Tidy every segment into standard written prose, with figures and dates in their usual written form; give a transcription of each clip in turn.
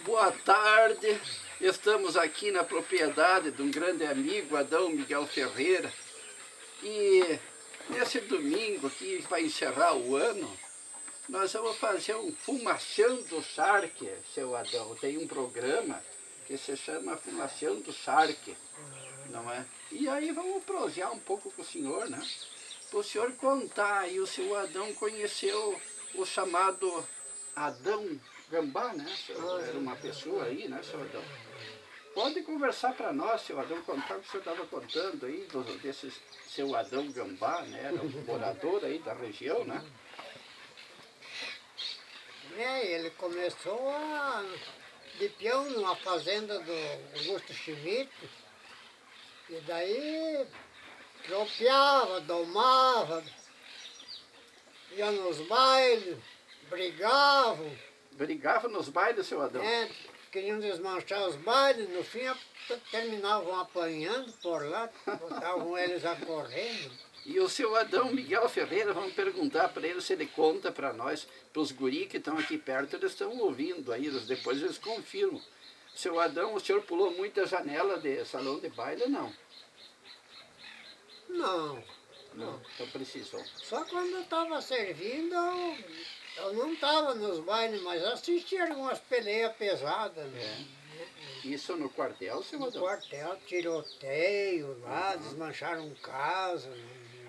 Boa tarde, estamos aqui na propriedade de um grande amigo, Adão Miguel Ferreira, e nesse domingo que vai encerrar o ano, nós vamos fazer um Fumachando Charque, seu Adão. Tem um programa que se chama Fumachando Charque, não é? E aí vamos prosear um pouco com o senhor, né? Para o senhor contar, e o seu Adão conheceu o chamado Adão Gambá, né? Era uma pessoa aí, né, seu Adão? Pode conversar para nós, seu Adão, contar o que o senhor estava contando aí, desse seu Adão Gambá, né? Era um morador aí da região, né? Ele começou de peão numa fazenda do Augusto Schmidt, e daí tropeava, domava, ia nos bailes, brigavam. Brigava nos bailes, seu Adão? Queriam desmanchar os bailes, no fim terminavam apanhando por lá, botavam eles a correndo. E o seu Adão Miguel Ferreira, vamos perguntar para ele se ele conta para nós, para os guri que estão aqui perto, eles estão ouvindo aí, depois eles confirmam. Seu Adão, o senhor pulou muita janela de salão de baile, não? Não. Então precisou. Só quando eu estava servindo, eu não estava nos bailes, mas assistia algumas peleias pesadas. Né? Isso no quartel, seu Adão? No quartel, tiroteio lá, desmancharam casa.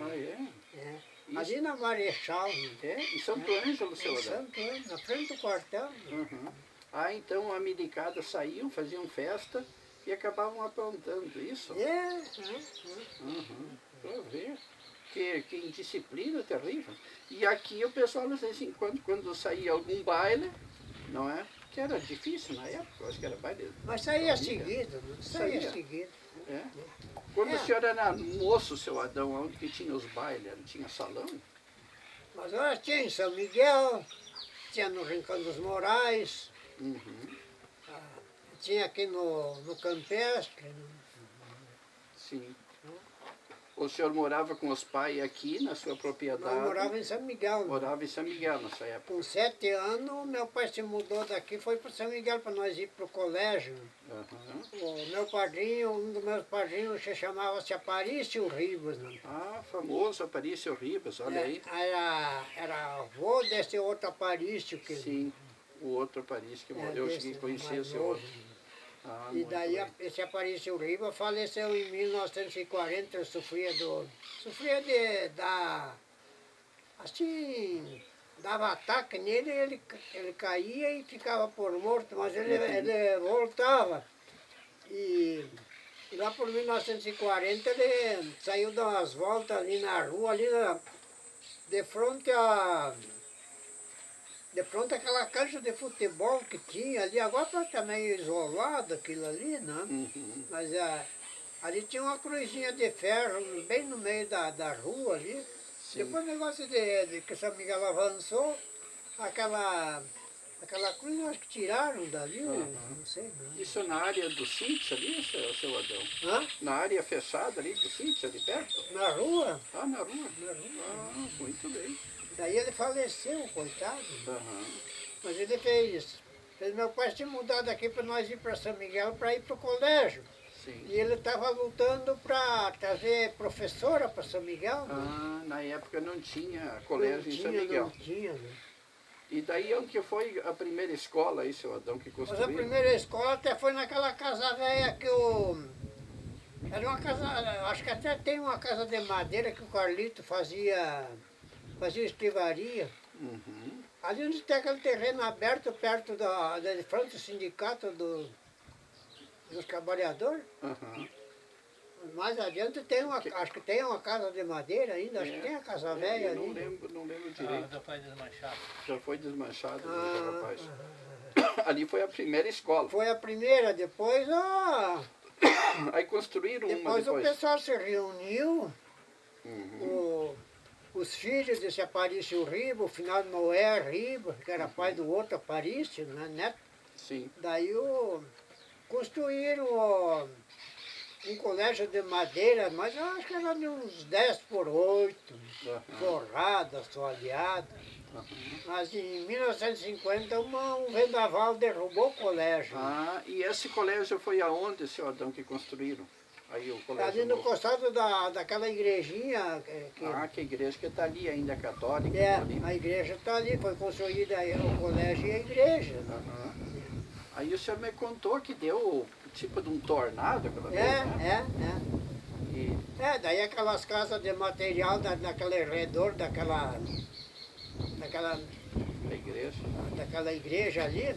Ah, Ali na Marechal. Em Santo Ângelo, seu Adão? Em Santo Ângelo, na frente do quartel. Ah, então a milicada saíam, faziam festa e acabavam aprontando, isso? Para ver. Que indisciplina terrível. E aqui o pessoal, de vez em quando saía algum baile, não é? Que era difícil na época, eu acho que era baile. Mas saía seguido, não saía seguido. Quando o senhor era moço, seu Adão, onde que tinha os bailes? Não tinha salão? Mas olha, tinha em São Miguel, tinha no Rincão dos Morais, tinha aqui no Campestre. Sim. O senhor morava com os pais aqui na sua propriedade? Eu morava em São Miguel. Morava em São Miguel nessa época. Com 7 anos, meu pai se mudou daqui e foi para São Miguel para nós ir para o colégio. O meu padrinho, um dos meus padrinhos, chamava-se Aparício Ribas. Né? Ah, famoso Aparício Ribas, olha aí. Era avô desse outro Aparício. Sim, o outro Aparício que morreu, eu cheguei a conhecer o seu outro. E daí esse Aparício Ribas faleceu em 1940, assim, dava ataque nele, ele caía e ficava por morto, mas ele voltava. E lá por 1940 ele saiu dar umas voltas ali na rua, de frente àquela cancha de futebol que tinha ali, agora está meio isolado aquilo ali, né? Mas ali tinha uma cruzinha de ferro bem no meio da rua ali. Sim. Depois o negócio de que São Miguel avançou, aquela cruz acho que tiraram dali, não sei não. Isso na área do sítio ali, seu Adão? Na área fechada ali do sítio, ali perto? Na rua. Ah, na rua? Na rua. Ah, muito bem. Daí ele faleceu, coitado. Mas ele fez meu pai se mudar daqui para nós ir para São Miguel para ir para o colégio. Sim. E ele estava lutando para trazer professora para São Miguel. Ah, na época não tinha colégio em São Miguel. Não tinha, né? E daí onde que foi a primeira escola aí, seu Adão, que construiu? Mas a primeira escola até foi naquela casa velha que era uma casa, acho que até tem uma casa de madeira que o Carlito fazia escrivaria. Ali onde tem aquele terreno aberto, perto de frente do sindicato dos trabalhadores. Mais adiante tem acho que tem uma casa de madeira ainda, acho que tem a casa velha ali. Não lembro direito. Já foi desmanchado. Já foi desmanchado, rapaz. Ali foi a primeira escola. Foi a primeira, depois Aí construíram uma depois. O pessoal se reuniu, os filhos desse Aparício Ribas, o finado Noé Ribas, que era pai do outro Aparício, né, neto. Sim. Daí construíram um colégio de madeira, mas eu acho que era de uns 10 por 8, forrado, assoalhado. Mas em 1950 um vendaval derrubou o colégio. Ah, e esse colégio foi aonde, seu Adão, que construíram? Aí o colégio Ali no novo. costado daquela igrejinha Ah, que igreja que está ali ainda, católica. é, Ali. a igreja está ali, foi construída aí o colégio e a igreja. Aham. Aí o senhor me contou que deu tipo de um tornado aquela vez, né? E, Daí aquelas casas de material daquele redor daquela a igreja. daquela igreja ali,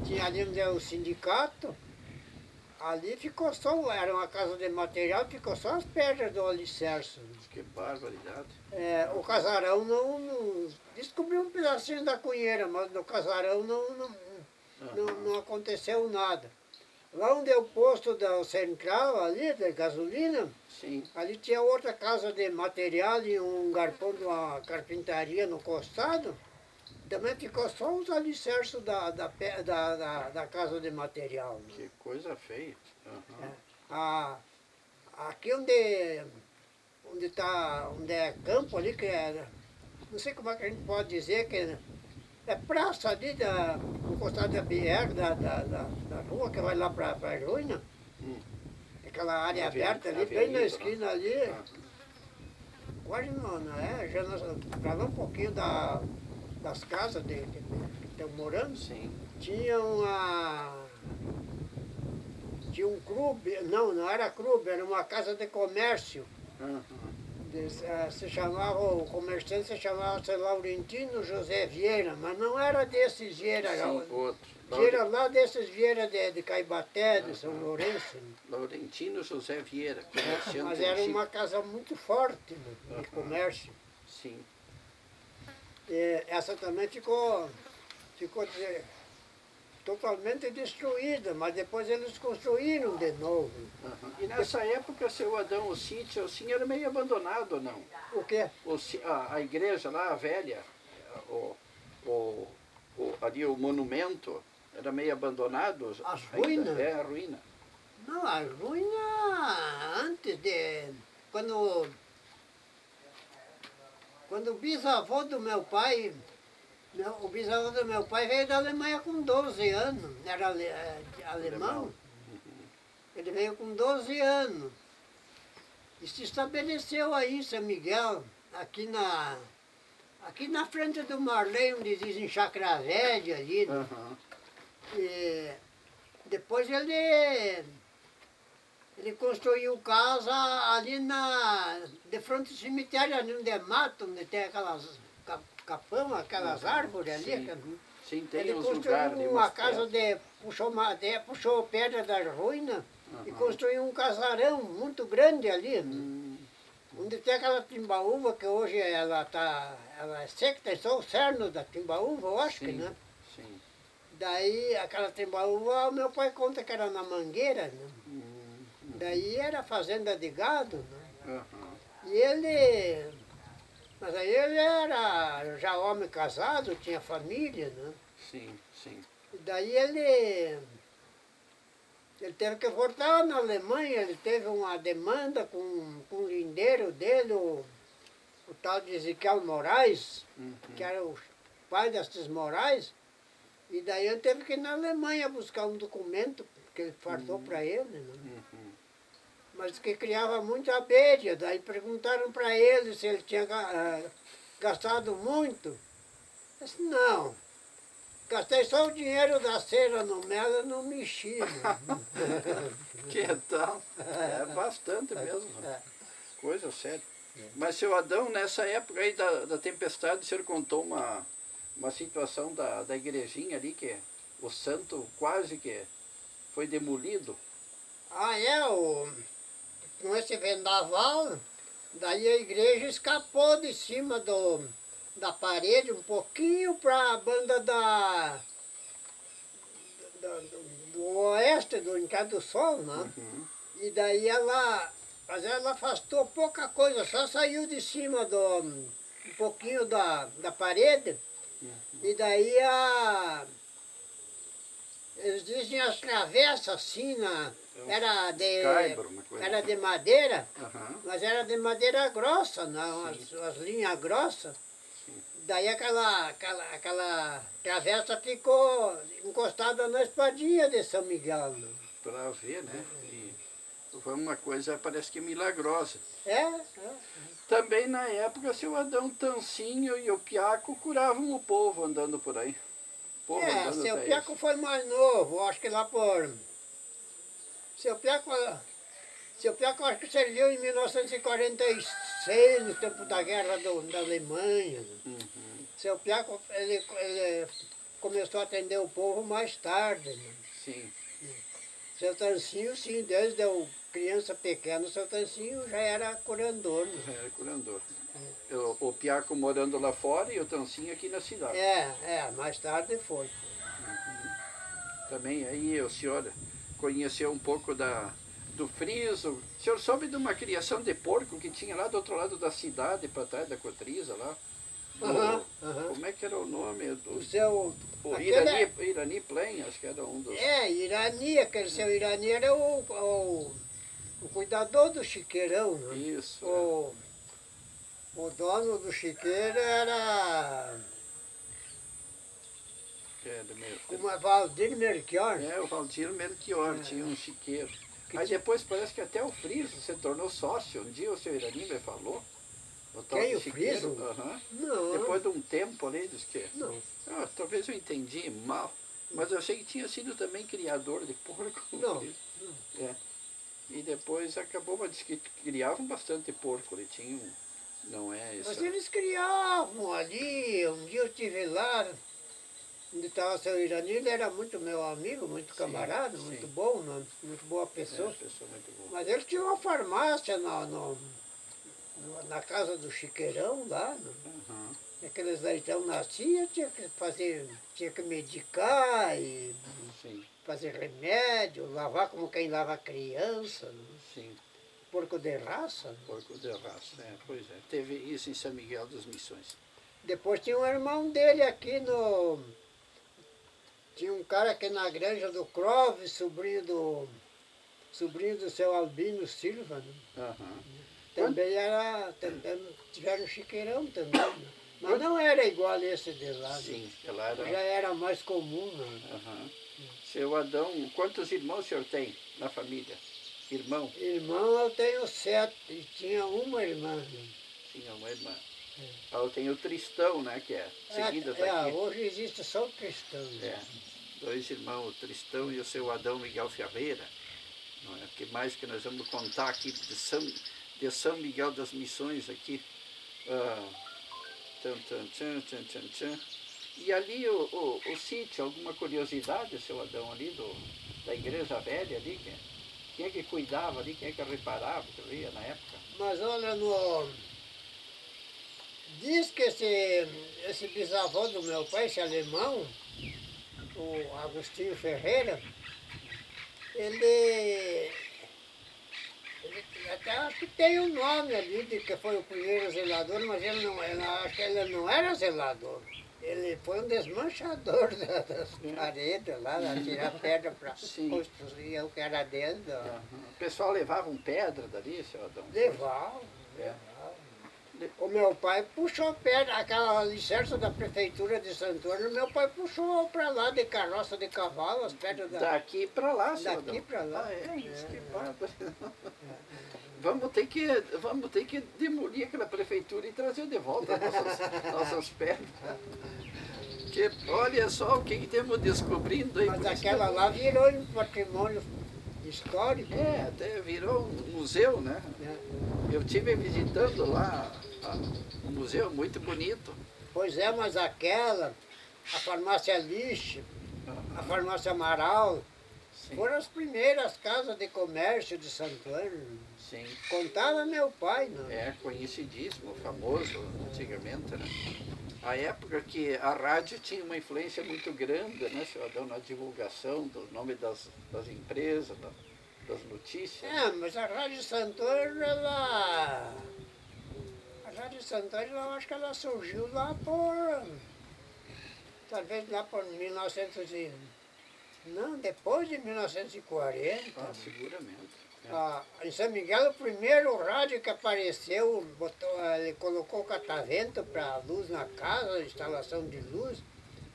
tinha ali onde é o sindicato, ali ficou só, era uma casa de material, ficou só as pedras do alicerce. Que barbaridade. O casarão não descobriu um pedacinho da cunheira, mas no casarão não aconteceu nada. Lá onde é o posto da central ali, da gasolina, Sim. ali tinha outra casa de material e um galpão de uma carpintaria no costado. Também ficou só os alicerces da casa de material. Né? Que coisa feia. Aham. Aqui onde é campo ali, que é, não sei como é que a gente pode dizer, que é praça ali no costado da BR, da rua que vai lá para a ruína. Aquela área aberta ali, bem na esquina ali. Quase não é, já para lá um pouquinho das casas que estão morando. Sim. Tinha um clube, não era clube, era uma casa de comércio. Se chamava, o comerciante se chamava Laurentino José Vieira, mas não era desses Vieira, Sim, outro. Vieira lá desses Vieira de Caibaté, de São Lourenço. Laurentino José Vieira, comerciante. Mas era uma casa muito forte de comércio. Sim. Essa também ficou totalmente destruída, mas depois eles construíram de novo. E nessa época, seu Adão, o sítio, assim, era meio abandonado ou não? O quê? A igreja lá, a velha, ali o monumento, era meio abandonado? As ruínas? É, a ruína. Não, a ruína antes de... Quando o bisavô do meu pai... O bisavô do meu pai veio da Alemanha com 12 anos, era alemão. Ele veio com 12 anos e se estabeleceu aí em São Miguel, aqui na frente do Marley, onde dizem Chacra Velha ali. Né? E depois ele construiu casa ali de frente ao cemitério, ali onde é mato, onde tem aquelas capão, aquelas árvores ali. Sim, tem ele uns construiu lugares uma casa puxou madeira, puxou pedra da ruína e construiu um casarão muito grande ali. Onde tem aquela timbaúva que hoje ela é seca, tem só o cerno da timbaúva, eu acho que, né? Sim. Daí aquela timbaúva, meu pai conta que era na Mangueira, né? Daí era fazenda de gado, né? E mas aí ele era já homem casado, tinha família, né? Sim, sim. E daí ele teve que voltar na Alemanha, ele teve uma demanda com o lindeiro dele, o tal de Ezequiel Moraes, que era o pai desses Moraes, e daí ele teve que ir na Alemanha buscar um documento que ele faltou para ele, né? Mas que criava muita abelha, daí perguntaram para ele se ele tinha gastado muito. Ele disse, não, gastei só o dinheiro da cera no mel, eu não mexi. Que tal? É bastante mesmo. Coisa séria. Mas, seu Adão, nessa época aí da tempestade, o senhor contou uma situação da igrejinha ali, que o santo quase que foi demolido. Com esse vendaval, daí a igreja escapou de cima da parede um pouquinho para a banda do oeste, do Encanto do Sol, né? E daí mas ela afastou pouca coisa, só saiu de cima um pouquinho da parede, e daí eles dizem as travessas assim, era de madeira, mas era de madeira grossa, não, as linhas grossas. Daí aquela travessa ficou encostada na espadinha de São Miguel. Né? Para ver, né? E foi uma coisa, parece que milagrosa. É. Também na época, seu Adão Tancinho e o Piaco curavam o povo andando por aí. O povo andando Seu até Piaco isso. foi mais novo, acho que lá por... Seu Piaco acho que serviu em 1946, no tempo da guerra da Alemanha. Uhum. Seu Piaco, ele começou a atender o povo mais tarde. Né? Sim. Seu Tancinho, sim, desde eu criança pequena, seu Tancinho já era curandor. Né? Era curandor. O Piaco morando lá fora e o Tancinho aqui na cidade. Mais tarde foi. Também aí o senhor conheceu um pouco do friso. O senhor soube de uma criação de porco que tinha lá do outro lado da cidade, para trás da Cotriza lá? Como é que era o nome? O Irani Plain, acho que era um dos... Irani, aquele seu Irani era o cuidador do chiqueirão. Né? Isso. O dono do chiqueiro era... Como Valdir Melchior. O Valdir Melchior, tinha um chiqueiro. Aí depois parece que até o friso se tornou sócio. Um dia o seu Irani me falou. Quem, o friso? Não. Depois de um tempo ali, diz que... Não. Talvez eu entendi mal, mas eu achei que tinha sido também criador de porco. Não. E depois acabou, mas diz que criavam bastante porco, ele tinha não é isso. Mas eles criavam ali, um dia eu estive lá, onde estava o seu Irani, ele era muito meu amigo, muito camarada, muito bom, muito boa pessoa. Pessoa muito boa. Mas ele tinha uma farmácia na casa do chiqueirão lá, aqueles leitão nasciam, tinha que medicar e fazer remédio, lavar como quem lava criança. Sim. Porco de raça. Né? Porco de raça, pois é. Teve isso em São Miguel das Missões. Depois tinha um irmão dele aqui Tinha um cara aqui na granja do Clóvis, sobrinho do seu Albino Silva. Né? Também tiveram um chiqueirão também. Né? Mas não era igual esse de lá. Sim, né? Já era mais comum. Né? Seu Adão, quantos irmãos o senhor tem na família? Irmão eu tenho 7 e tinha uma irmã. Né? Tinha uma irmã. Eu tenho o Tristão, né, que é seguida daqui. Hoje existe só o Tristão. Né? 2 irmãos, o Tristão e o seu Adão Miguel Ferreira. Não é? O que mais que nós vamos contar aqui de São Miguel das Missões aqui. E ali o sítio, alguma curiosidade, seu Adão, ali da igreja velha ali, quem é que cuidava ali, quem é que reparava, que eu via na época? Mas olha, diz que esse bisavô do meu pai, esse alemão, o Agostinho Ferreira, ele até acho que tem um nome ali de que foi o primeiro zelador, mas acho que ele não era zelador. Ele foi um desmanchador das paredes lá, tirar pedra para construir o que era dentro. O pessoal levava pedra dali, seu Adão? Levava. O meu pai puxou pedra, aquela alicerce da prefeitura de Santo Antônio, meu pai puxou para lá de carroça de cavalo, as pedras daqui para lá, seu Adão? Daqui para lá. Que bárbaro. Vamos ter que demolir aquela prefeitura e trazer de volta nossas pedras. Olha só o que temos descobrindo aí. Mas aquela lá virou um patrimônio histórico. Até virou um museu, né? Eu estive visitando lá um museu muito bonito. Pois é, mas a farmácia Lixe, a farmácia Amaral, foram as primeiras casas de comércio de Santo Antônio. Sim. Contava meu pai, não? Conhecidíssimo, famoso antigamente, né? A época que a rádio tinha uma influência muito grande, né, seu Adão, na divulgação do nome das empresas, das notícias. Mas a Rádio Santoro, A Rádio Santoro, eu acho que ela surgiu lá talvez lá por 1900 Não, depois de 1940. Ah, seguramente. Em São Miguel, o primeiro rádio que apareceu, ele colocou catavento para luz na casa, instalação de luz,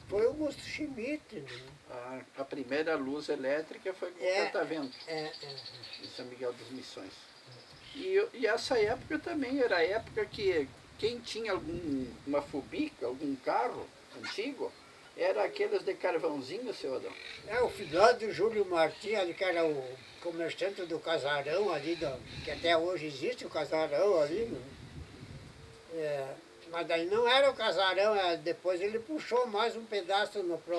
foi o Augusto Schmidt. Né? A primeira luz elétrica foi com catavento, em São Miguel das Missões. E essa época também era a época que quem tinha uma Fubica, algum carro antigo, era aqueles de carvãozinho, seu Adão. O filhote do Júlio Martins, ali, que era o comerciante do casarão ali, que até hoje existe o casarão ali. Né? Mas daí não era o casarão, depois ele puxou mais um pedaço para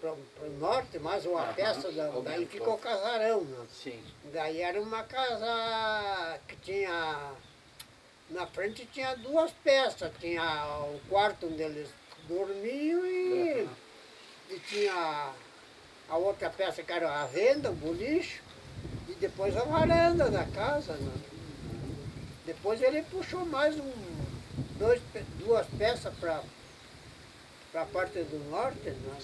o norte, mais uma peça, daí ficou casarão. Né? Sim. Daí era uma casa que tinha, na frente tinha duas peças, tinha o quarto onde eles dormiam e tinha a outra peça que era a venda, o boliche, e depois a varanda da casa. Né? Depois ele puxou mais duas peças para a parte do norte, né?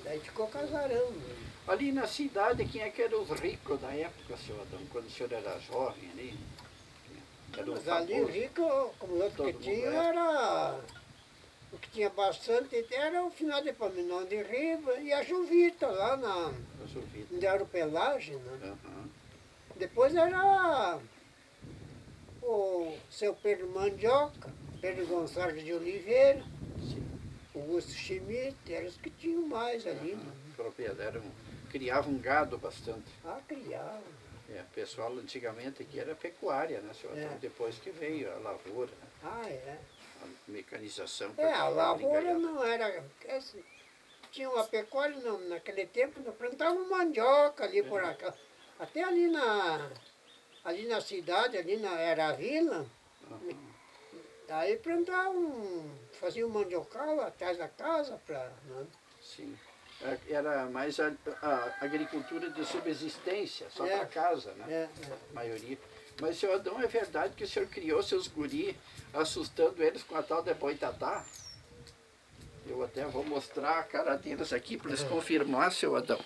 Daí ficou casarão. Né? Ali na cidade, quem é que eram os ricos da época, seu Adão, quando o senhor era jovem ali? Mas ali rico, como o outro que tinha, era... O que tinha bastante era o final de Paminão de Riba e a Juvita, lá na... onde era o Pelagem, né? Depois era o seu Pedro Mandioca, Pedro Gonçalves de Oliveira, Augusto Schmidt, eram os que tinham mais ali. Né? Propriedade, criavam gado bastante. Criavam. O pessoal antigamente aqui era pecuária, né, senhor? Depois que veio a lavoura. Né? A mecanização. A lavoura não era... Tinha uma pecuária naquele tempo, plantavam mandioca ali por cá. Até ali na cidade, era a vila, daí plantavam, faziam mandiocal atrás da casa para... Né? Sim. Era mais a agricultura de subsistência, só para casa, né? A maioria. Mas, seu Adão, é verdade que o senhor criou seus guri assustando eles com a tal de boitatá? Eu até vou mostrar a cara deles aqui para eles confirmar, seu Adão.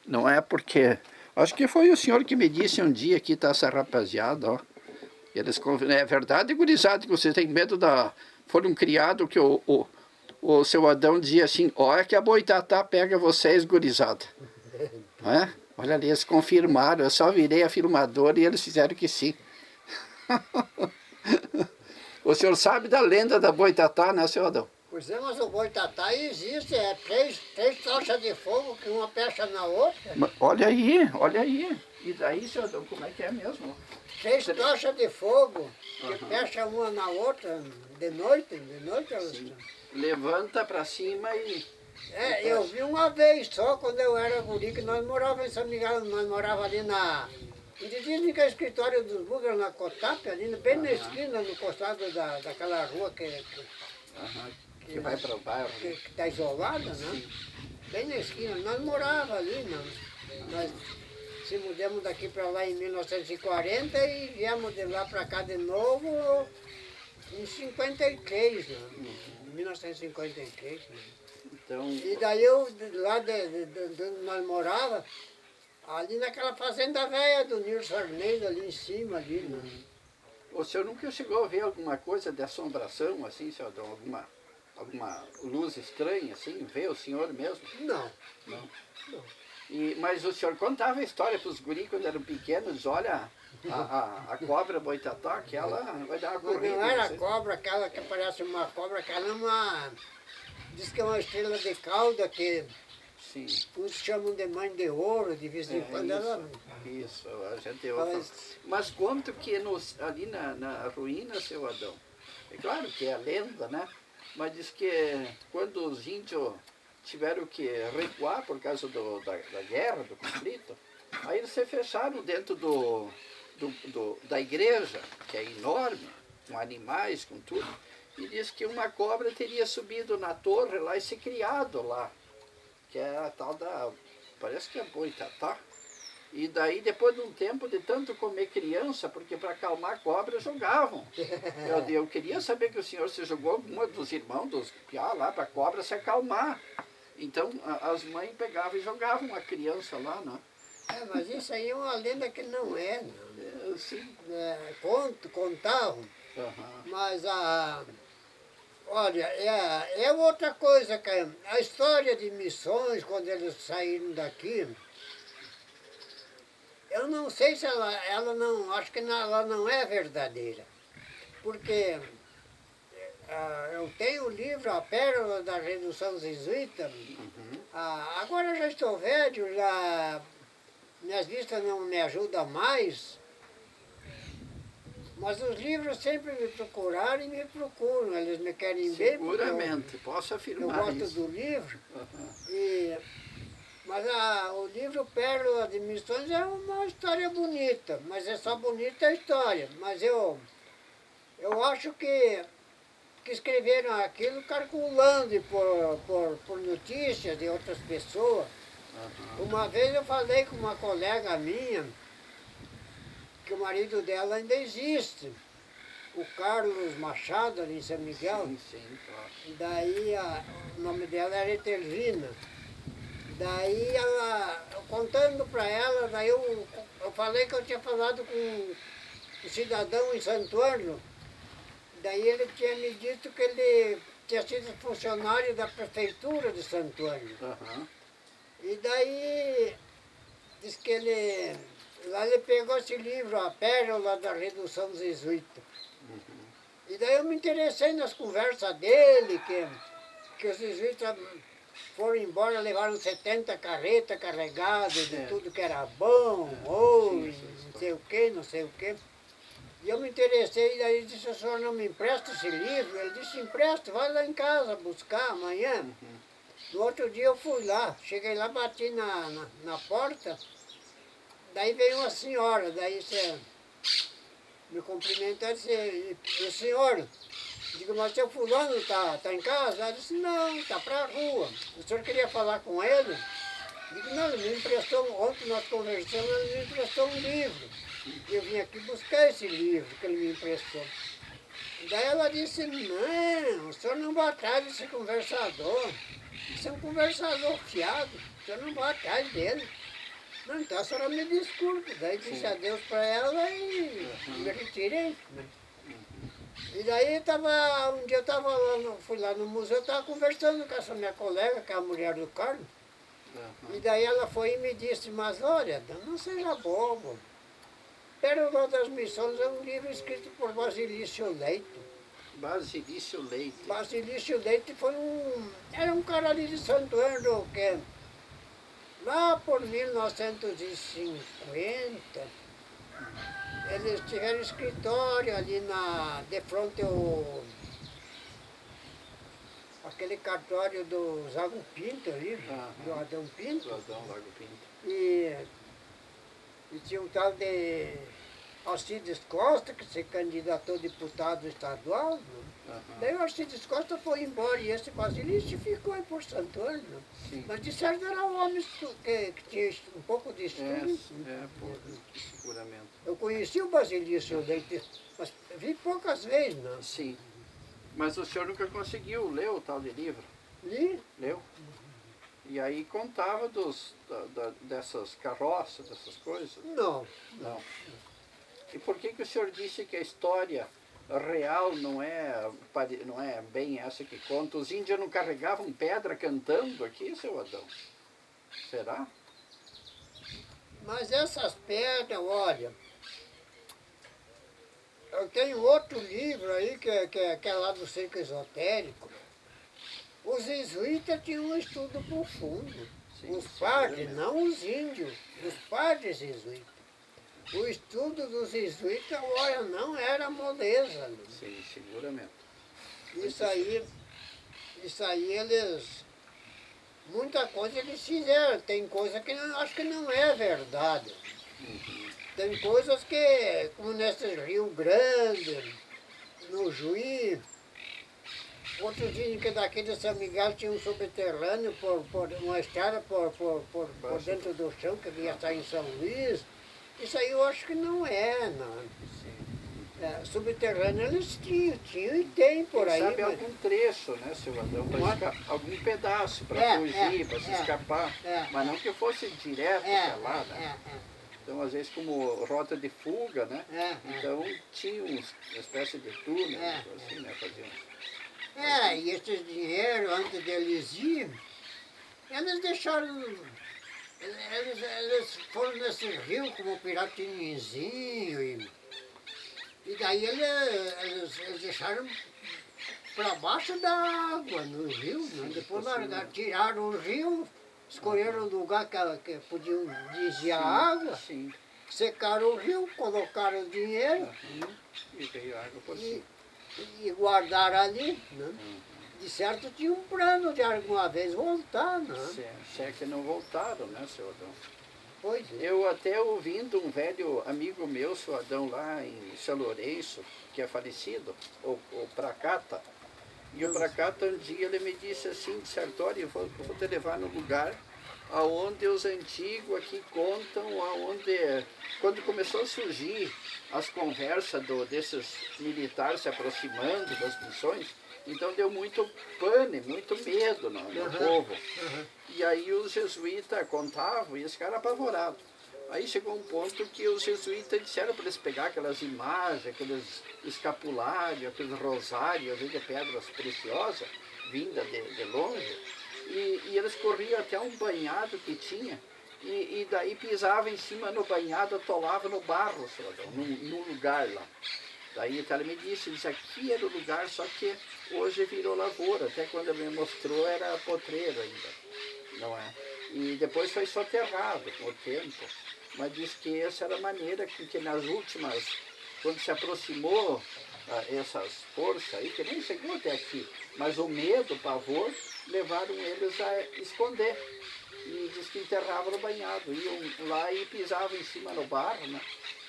Não é porque... Acho que foi o senhor que me disse um dia que tá essa rapaziada, ó. Eles, é verdade, gurizada, que vocês têm medo da... Foram criados que o seu Adão dizia assim, olha que a boitatá pega vocês, gurizada. Não é? Olha ali, eles confirmaram, eu só virei a filmadora e eles fizeram que sim. O senhor sabe da lenda da boitatá, né, seu Adão? Pois é, mas o boitatá existe, três tochas de fogo que uma fecha na outra. Olha aí, olha aí. E daí, seu Adão, como é que é mesmo? 3 tochas de fogo que fecha uma na outra de noite elas estão. Levanta para cima e... eu vi uma vez só, quando eu era guri, que nós morávamos em São Miguel, nós morávamos ali dizem que é o escritório dos búlgaros na Cotap, ali bem na esquina, no costado daquela rua que vai para o bairro. Que está isolada, né? Bem na esquina, nós morávamos ali, nós se mudamos daqui para lá em 1940 e viemos de lá para cá de novo em 53, né? 1953. Né? Então... E daí eu, lá de onde nós morávamos, ali naquela fazenda velha do Nilson Arneiro, ali em cima, ali. Né? O senhor nunca chegou a ver alguma coisa de assombração, assim, senhor Adão? Alguma luz estranha, assim? Vê o senhor mesmo? Não. Não? Não. Mas o senhor contava a história para os guris quando eram pequenos, olha, a cobra boitatá, aquela vai dar uma corrida. Não era a cobra, aquela que parece uma cobra, aquela é uma... Diz que é uma estrela de cauda que... Sim. Uns chamam de mãe de ouro, de vez em quando ela... Isso, a gente ouve. Mas conto que ali na ruína, seu Adão, é claro que é lenda, né? Mas diz que quando os índios tiveram que recuar por causa da guerra, do conflito, aí eles se fecharam dentro da igreja, que é enorme, com animais, com tudo, e diz que uma cobra teria subido na torre lá e se criado lá, que é a tal da, parece que é boitatá. E daí, depois de um tempo de tanto comer criança, porque para acalmar a cobra jogavam. Eu queria saber que o senhor se jogou alguma dos irmãos, dos piá lá, para a cobra se acalmar. Então as mães pegavam e jogavam a criança lá, né? Mas isso aí é uma lenda que não é, não. Sim. Contavam, Aham. mas olha, é outra coisa, que a história de missões, quando eles saíram daqui, eu não sei se ela não, acho que ela não é verdadeira, porque eu tenho o livro A Pérola da Redução Jesuíta. Agora eu já estou velho, já minhas vistas não me ajudam mais, mas os livros sempre me procuraram e me procuram, eles me querem bem. Seguramente, posso Eu afirmar gosto isso. do livro, Aham. mas o livro Pérola de Missões é uma história bonita, mas é só bonita a história. Mas eu acho que escreveram aquilo calculando por notícias de outras pessoas. Uma vez eu falei com uma colega minha, que o marido dela ainda existe, o Carlos Machado, ali em São Miguel. Sim, claro. Daí o nome dela era Etelvina. Daí contando para ela, daí eu falei que eu tinha falado com um cidadão em Santo Ângelo. Daí ele tinha me dito que ele tinha sido funcionário da prefeitura de Santo Ângelo. Aham. E daí disse que lá ele pegou esse livro, A Pérola da Redução Jesuíta. E daí eu me interessei nas conversas dele, que os jesuítas foram embora, levaram 70 carretas carregadas de tudo que era bom, ouro, não sei o quê, não sei o quê. E eu me interessei, e daí disse, o senhor não me empresta esse livro? Ele disse, empresta, vai lá em casa buscar amanhã. No outro dia eu fui lá, cheguei lá, bati na porta, daí veio uma senhora, daí você me cumprimentou e disse, o senhor, digo, mas seu fulano tá em casa? Ela disse, não, tá pra rua. O senhor queria falar com ele? Digo, não, ele me emprestou, ontem nós conversamos, ele me emprestou um livro. Eu vim aqui buscar esse livro que ele me emprestou. Daí ela disse, não, o senhor não vai atrás desse conversador. Isso é um conversador fiado, o senhor não vai atrás dele. Não, então a senhora me desculpe. Daí disse adeus para ela e me retirei. E daí um dia eu tava lá, fui lá no museu, estava conversando com essa minha colega, que é a mulher do Carlos. E daí ela foi e me disse, mas olha, não seja bobo. Pérola das Missões é um livro escrito por Basilício Leite. Basilício Leite. Basilício Leite era um cara ali de Santo Ângelo, que lá por 1950, eles tiveram escritório ali de frente aquele cartório do Zago Pinto ali, do Adão Pinto. Do Adão Lago Pinto. E tinha um tal de Alcides Costa, que se candidatou a deputado estadual. Daí o Alcides Costa foi embora e esse Basilício ficou aí por Santo Ângelo. Mas de certo era um homem que tinha um pouco de estudo. Seguramente. Eu conheci o Basilício Leite, mas vi poucas vezes, não. Sim. Mas o senhor nunca conseguiu ler o tal de livro? Li? Leu? E aí contava dessas carroças, dessas coisas? Não. Não. E por que o senhor disse que a história real não é bem essa que conta? Os índios não carregavam pedra cantando aqui, seu Adão? Será? Mas essas pedras, olha, eu tenho outro livro aí que é lá do Centro Esotérico. Os jesuítas tinham um estudo profundo. Os padres, não os índios, os padres jesuítas. O estudo dos jesuítas, olha, não era moleza. Não. Sim, seguramente. Isso aí eles... Muita coisa eles fizeram. Tem coisa que eu acho que não é verdade. Tem coisas que, como nesse Rio Grande, no Juí, outros dizem que daqui de São Miguel tinha um subterrâneo, uma estrada por dentro do chão, que ia estar em São Luís. Isso aí eu acho que não é, não. subterrâneo eles tinham e tem por aí. Sabe mas- algum trecho, né, seu Adão, algum pedaço para É, fugir, para se é, escapar, é. mas não que fosse direto É, até lá, né? é, Então, às vezes, como rota de fuga, né? é. Então, tinha uma espécie de túnel, É, assim, né? Faziam. E esse dinheiro, antes deles ir, eles deixaram. Eles foram nesse rio como Piratininzinho e daí eles deixaram para baixo da água, no rio, né? Depois largaram, tiraram o rio, escolheram o lugar que podiam desviar a água, Sim. secaram o rio, colocaram o dinheiro E veio água por e, cima. e guardaram ali. Né? De certo tinha um plano de alguma vez voltar, né? Se é que não voltaram, né, seu Adão? Pois é. Eu até ouvindo um velho amigo meu, seu Adão, lá em São Lourenço, que é falecido, o Pracata, e o Pracata um dia ele me disse assim, de certo, olha, eu vou te levar no lugar aonde os antigos aqui contam, aonde, quando começou a surgir as conversas desses militares se aproximando das missões, então deu muito pânico, muito medo no povo. E aí os jesuítas contavam e esse cara apavorado. Aí chegou um ponto que os jesuítas disseram para eles pegar aquelas imagens, aqueles escapulários, aqueles rosários, às vezes de pedras preciosas, vindas de longe, e eles corriam até um banhado que tinha, e daí pisavam em cima no banhado, atolavam no barro, num lugar lá. Daí ele me disse aqui era o lugar, só que hoje virou lavoura, até quando ele me mostrou era potreiro ainda, não é? E depois foi soterrado com o tempo, mas diz que essa era a maneira que nas últimas, quando se aproximou essas forças aí, que nem chegou até aqui, mas o medo, o pavor, levaram eles a esconder. E diz que enterravam no banhado, iam lá e pisavam em cima no barro, né?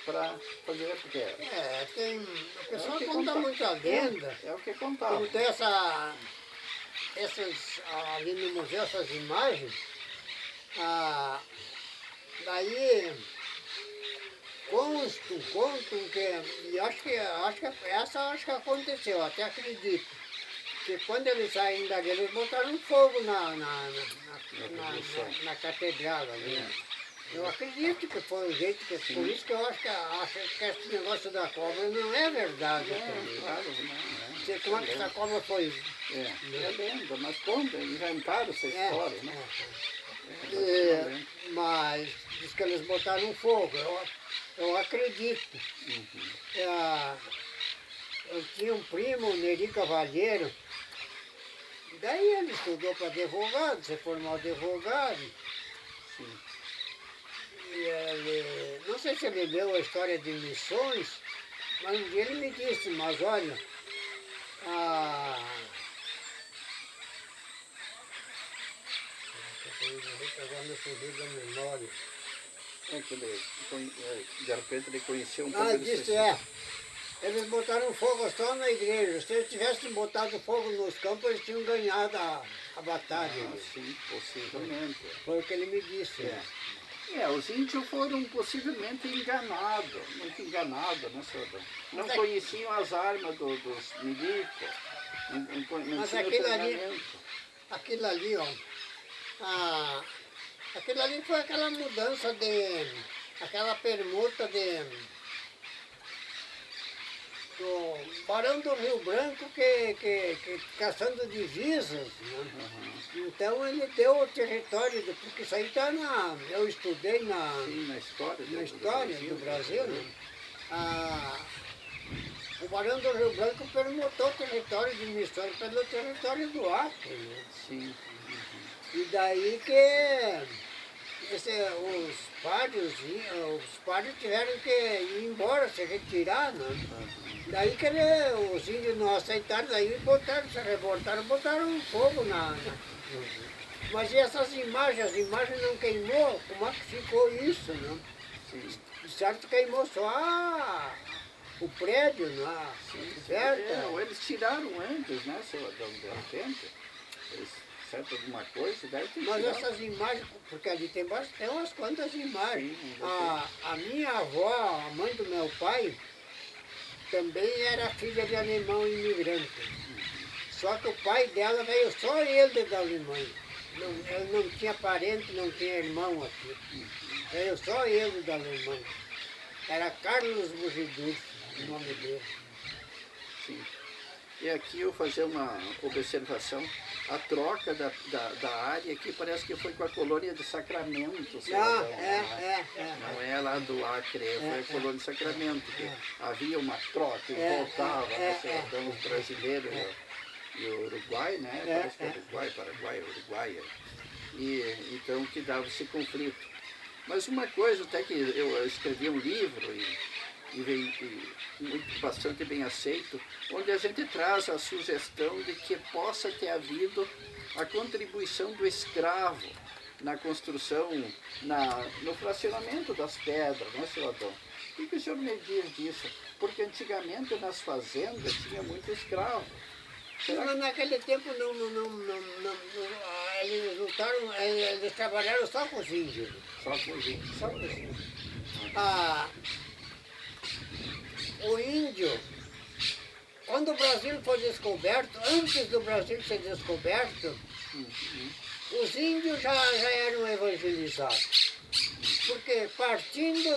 Para fazer porque O pessoal que conta muita lenda. É o que contava. Como tem ali no museu, essas imagens, daí contam que, e acho que essa aconteceu, até acredito, que quando eles saíram dali, eles botaram fogo na catedral ali. Eu acredito que foi o jeito que, por isso que eu acho que esse negócio da cobra não é verdade. Claro, não. Sei como é que essa cobra foi. É lenda, mas conta, inventaram essa história, né? Mas diz que eles botaram fogo, eu acredito. Eu tinha um primo, o Neri Cavalheiro, daí ele estudou para advogado, se formou advogado. Sim. E ele, não sei se ele leu a história de missões, mas um dia ele me disse, mas olha, agora me fugiu da memória. De repente ele conheceu um pouco Disse, eles botaram fogo só na igreja. Se eles tivessem botado fogo nos campos, eles tinham ganhado a batalha. Sim, possivelmente. Foi o que ele me disse. Os índios foram possivelmente enganados, muito enganados, né, senhor? Não conheciam as armas dos milicos, não Mas tinham treinamento. aquilo ali, aquilo ali foi aquela mudança aquela permuta do Barão do Rio Branco que caçando divisas, né? Então ele deu o território, porque isso aí está eu estudei na história do Brasil, né? O Barão do Rio Branco permutou o território de Missões pelo território do Acre, né? Sim. E daí que os padres tiveram que ir embora, se retirar, né? Daí que os índios não aceitaram, daí se revoltaram, botaram fogo Mas e essas imagens? As imagens não queimou? Como é que ficou isso, né? De certo queimou só o prédio, né? Certo? Eles tiraram antes, né, seu Adão, de repente. Certo, alguma coisa, deve ter Mas tirado. essas imagens, porque ali tem umas quantas imagens. Sim, A minha avó, a mãe do meu pai, também era filha de alemão imigrante. Só que o pai dela veio só ele da Alemanha. Ela não tinha parente, não tinha irmão aqui. Veio só ele da Alemanha. Era Carlos Bugidurso, o nome dele. Sim. E aqui eu fazer uma observação, a troca da área aqui parece que foi com a colônia de Sacramento. Não é lá do Acre, foi a colônia de Sacramento, que havia uma troca e voltava, né, os brasileiros e o Uruguai, né? Parece que é Uruguai, Paraguai, Uruguai. E então que dava esse conflito. Mas uma coisa, até que eu escrevi um livro e bastante bem aceito, onde a gente traz a sugestão de que possa ter havido a contribuição do escravo na construção, no fracionamento das pedras, não é, senhor Adão? O que o senhor me diz disso? Porque antigamente nas fazendas tinha muito escravo. Mas naquele tempo eles trabalharam só com os índios. Só com os índios. Só com os índios. O índio, quando o Brasil foi descoberto, antes do Brasil ser descoberto, os índios já eram evangelizados. Porque partindo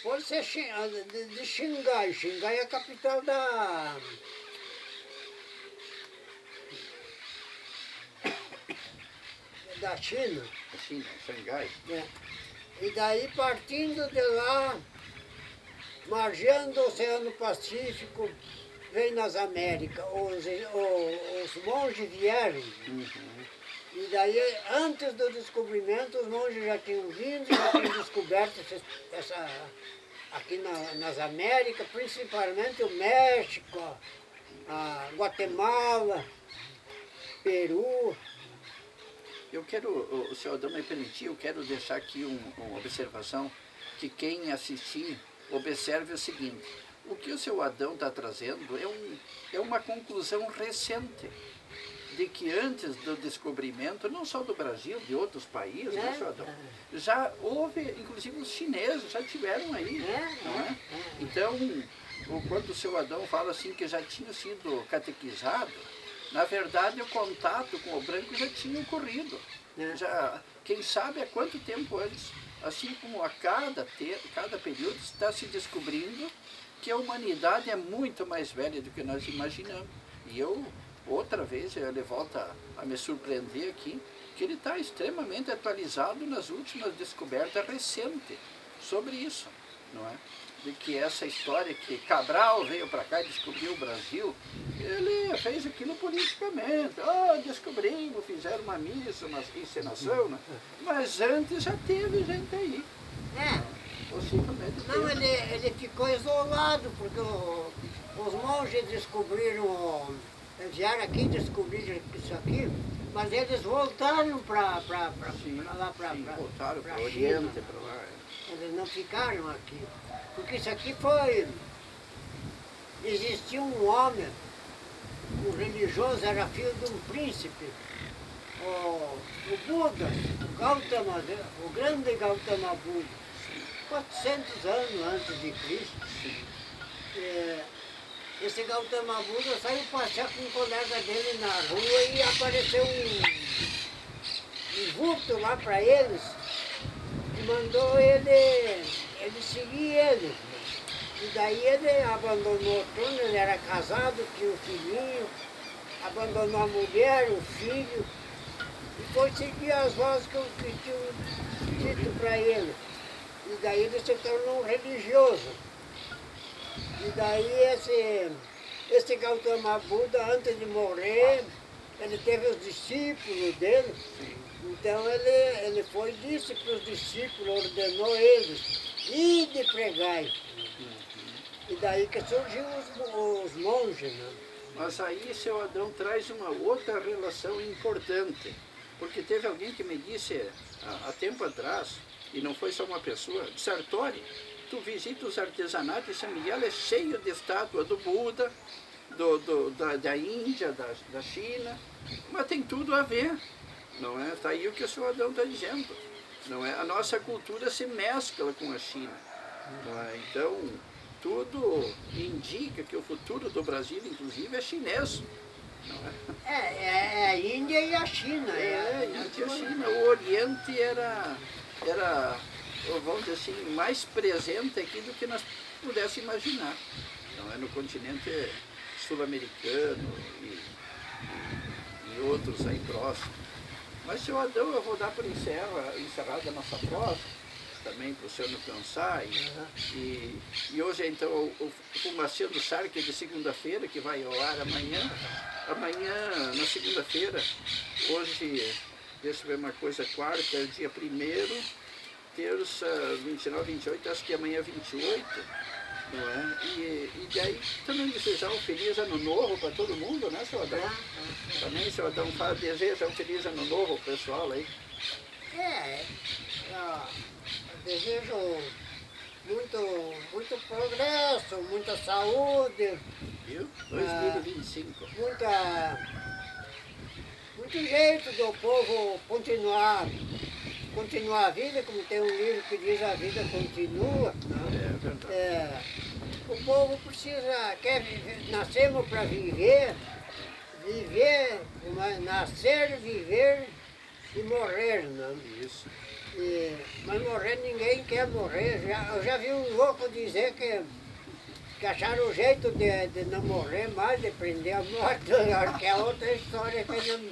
pode ser de Xingai. Xingai é a capital da China. China, Xangai. E daí, partindo de lá, margeando o Oceano Pacífico, vem nas Américas. Os monges vieram. E daí, antes do descobrimento, os monges já tinham vindo, já tinham descoberto aqui nas Américas, principalmente o México, a Guatemala, Peru. Eu quero, o senhor Adão me permitir, eu quero deixar aqui uma observação, que quem assistir observe o seguinte: o que o senhor Adão está trazendo é uma conclusão recente, de que antes do descobrimento, não só do Brasil, de outros países, né, senhor Adão? Já houve, inclusive os chineses já tiveram aí, não é? Então, quando o senhor Adão fala assim que já tinha sido catequizado, na verdade o contato com o branco já tinha ocorrido. Já, quem sabe há quanto tempo antes, assim como a cada período está se descobrindo que a humanidade é muito mais velha do que nós imaginamos. E outra vez, ele volta a me surpreender aqui, que ele está extremamente atualizado nas últimas descobertas recentes sobre isso, não é? De que essa história que Cabral veio para cá e descobriu o Brasil, ele fez aquilo politicamente. Descobrimos, fizeram uma missa, uma encenação, né? Mas antes já teve gente aí. Possivelmente não, ele ficou isolado, porque os monges descobriram, vieram aqui descobrir isso aqui, mas eles voltaram para lá, voltaram para o China. Oriente, para lá. Eles não ficaram aqui. Porque isso aqui existia um homem, um religioso, era filho de um príncipe, o Buda, o grande Gautama Buda, 400 anos antes de Cristo. Esse Gautama Buda saiu passear com um colega dele na rua e apareceu um vulto lá para eles e mandou ele seguir ele. E daí ele abandonou tudo, ele era casado, tinha um filhinho, abandonou a mulher, o filho, e foi seguir as vozes que tinham dito para ele. E daí ele se tornou um religioso. E daí esse Gautama Buda, antes de morrer, ele teve os discípulos dele. Então ele foi e disse para os discípulos, ordenou eles, ide pregai. E daí que surgiu os monges, né? Mas aí seu Adão traz uma outra relação importante, porque teve alguém que me disse há tempo atrás, e não foi só uma pessoa, Sartori, tu visita os artesanatos de São Miguel, é cheio de estátua do Buda, da Índia, da China, mas tem tudo a ver, não é? Está aí o que o senhor Adão está dizendo. não é? A nossa cultura se mescla com a China, não é? Então, tudo indica que o futuro do Brasil, inclusive, é chinês, não é? É a Índia e a China. Índia e a China. O Oriente era, vamos dizer assim, mais presente aqui do que nós pudéssemos imaginar, não é? No continente sul-americano e outros aí próximos. Mas, senhor Adão, eu vou dar por encerrada a nossa prosa, também para o senhor não cansar. E hoje, então, o Fumacinha do Sarque de segunda-feira, que vai ao ar amanhã. Amanhã, na segunda-feira, hoje, deixa eu ver uma coisa, quarta, dia 1º, terça, 29, 28, acho que amanhã é 28, não é? E daí também desejar um feliz ano novo para todo mundo, né, senhor Adão? Também, senhor Adão, deseja um feliz ano novo ao pessoal aí. Eu desejo muito progresso, muita saúde. Viu? 2025. Muito jeito do povo continuar a vida, como tem um livro que diz a vida continua. É verdade. O povo quer viver, nascemos para viver, nascer, viver e morrer, não? Isso. Mas morrer ninguém quer morrer. Eu já vi um louco dizer que acharam o jeito de não morrer mais, de prender a morte. Acho que é outra história que não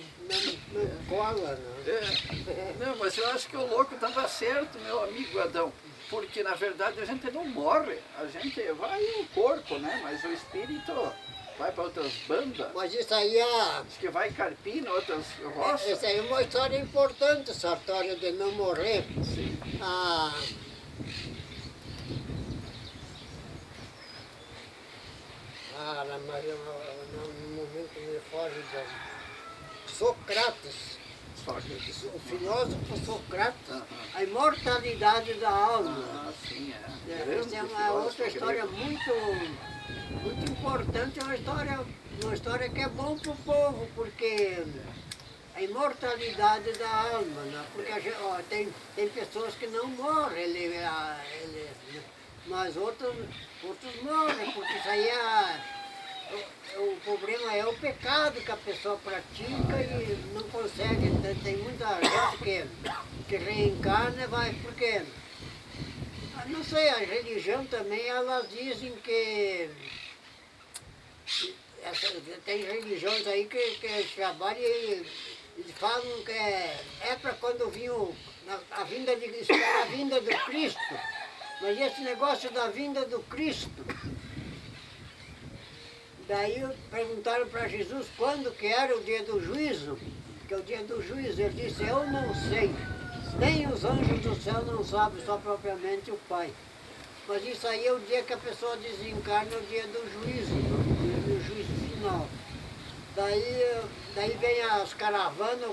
cola, não. Não, mas eu acho que o louco estava certo, meu amigo Adão. Porque, na verdade, a gente não morre. A gente vai no corpo, né? Mas o espírito vai para outras bandas. Mas isso aí Diz que vai em Carpina, outras roças. essa aí é uma história importante, essa história de não morrer. Sim. Mas no momento me foge de Sócrates. O filósofo Sócrates, a imortalidade da alma. Sim, Essa é uma outra história muito importante, uma história que é bom para o povo, porque a imortalidade da alma, né? Porque tem pessoas que não morrem, mas outros morrem, porque isso aí o problema é o pecado que a pessoa pratica e não consegue. Tem muita gente que reencarna, porque, não sei, a religião também, elas dizem que tem religiões aí que trabalham e falam que é para quando vinha a vinda do Cristo. Mas esse negócio da vinda do Cristo, daí perguntaram para Jesus quando que era o dia do juízo, que é o dia do juízo. Ele disse, eu não sei, nem os anjos do céu não sabem, só propriamente o Pai. Mas isso aí é o dia que a pessoa desencarna, é o dia do juízo, o juízo final. Daí vem as caravanas,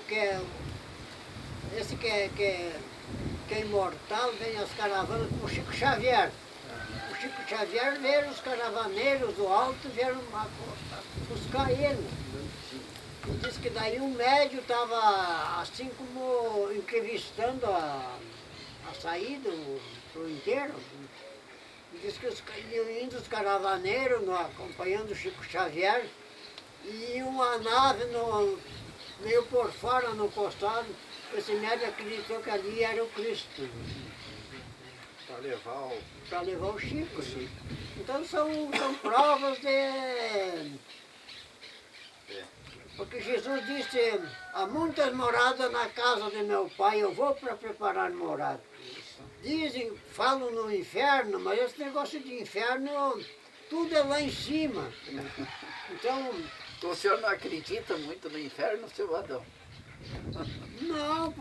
esse que é imortal, vem as caravanas com o Chico Xavier. O Chico Xavier veio, os caravaneiros do alto vieram buscar ele. E diz que daí um médio estava assim como entrevistando a saída para o inteiro. Diz que indo os caravaneiros acompanhando o Chico Xavier e uma nave meio por fora no costado. Esse médico acreditou que ali era o Cristo. Para levar o Chico. Então são provas de... Porque Jesus disse, há muitas moradas na casa de meu pai, eu vou para preparar morada. Falam no inferno, mas esse negócio de inferno, tudo é lá em cima. Então... O senhor não acredita muito no inferno, seu Adão? Não,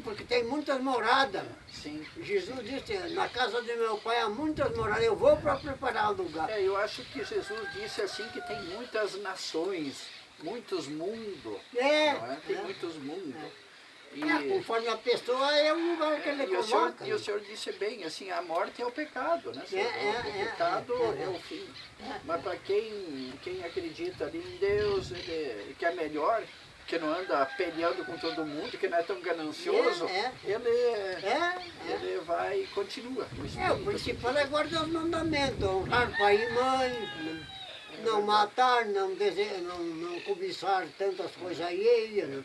porque tem muitas moradas. Sim. Jesus disse, na casa de meu pai há muitas moradas, eu vou para preparar o lugar. Eu acho que Jesus disse assim que tem muitas nações, muitos mundos. Tem muitos mundos. Conforme a pessoa é o lugar que ele coloca. E o senhor disse bem, assim, a morte é o pecado, né? O pecado é o fim. Mas para quem acredita ali em Deus, ele quer melhor, que não anda peleando com todo mundo, que não é tão ganancioso, ele vai e continua. O principal é guardar os mandamentos, honrar pai e mãe, não matar, não cobiçar tantas coisas alheias, né?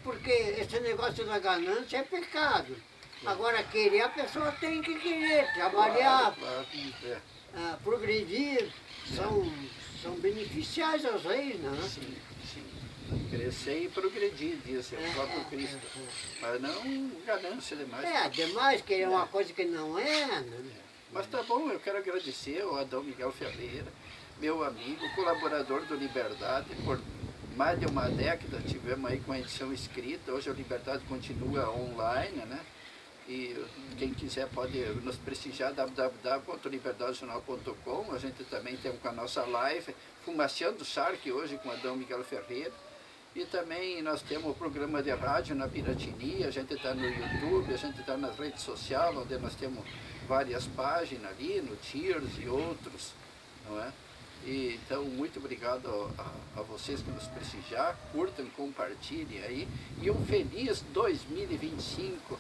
Porque esse negócio da ganância é pecado. Agora, querer, a pessoa tem que querer, trabalhar, progredir, são beneficiais aos reis, né? Sim, sim. Crescer e progredir, diz o próprio Cristo. Mas não ganância demais. Demais, querer uma coisa que não é, né? Mas tá bom, eu quero agradecer ao Adão Miguel Ferreira, meu amigo, colaborador do Liberdade, por mais de uma década tivemos aí com a edição escrita, hoje a Liberdade continua online, né? E quem quiser pode nos prestigiar, www.liberdadejornal.com. A gente também tem com a nossa live, Fumaciando Shark, hoje com Adão Miguel Ferreira. E também nós temos o programa de rádio na Piratini, a gente está no YouTube, a gente está nas redes sociais, onde nós temos várias páginas ali, no Tears e outros, não é? E, então, muito obrigado a vocês que nos prestigiaram, curtam, compartilhem aí, e um feliz 2025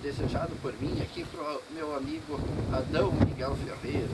desejado por mim aqui para o meu amigo Adão Miguel Ferreira.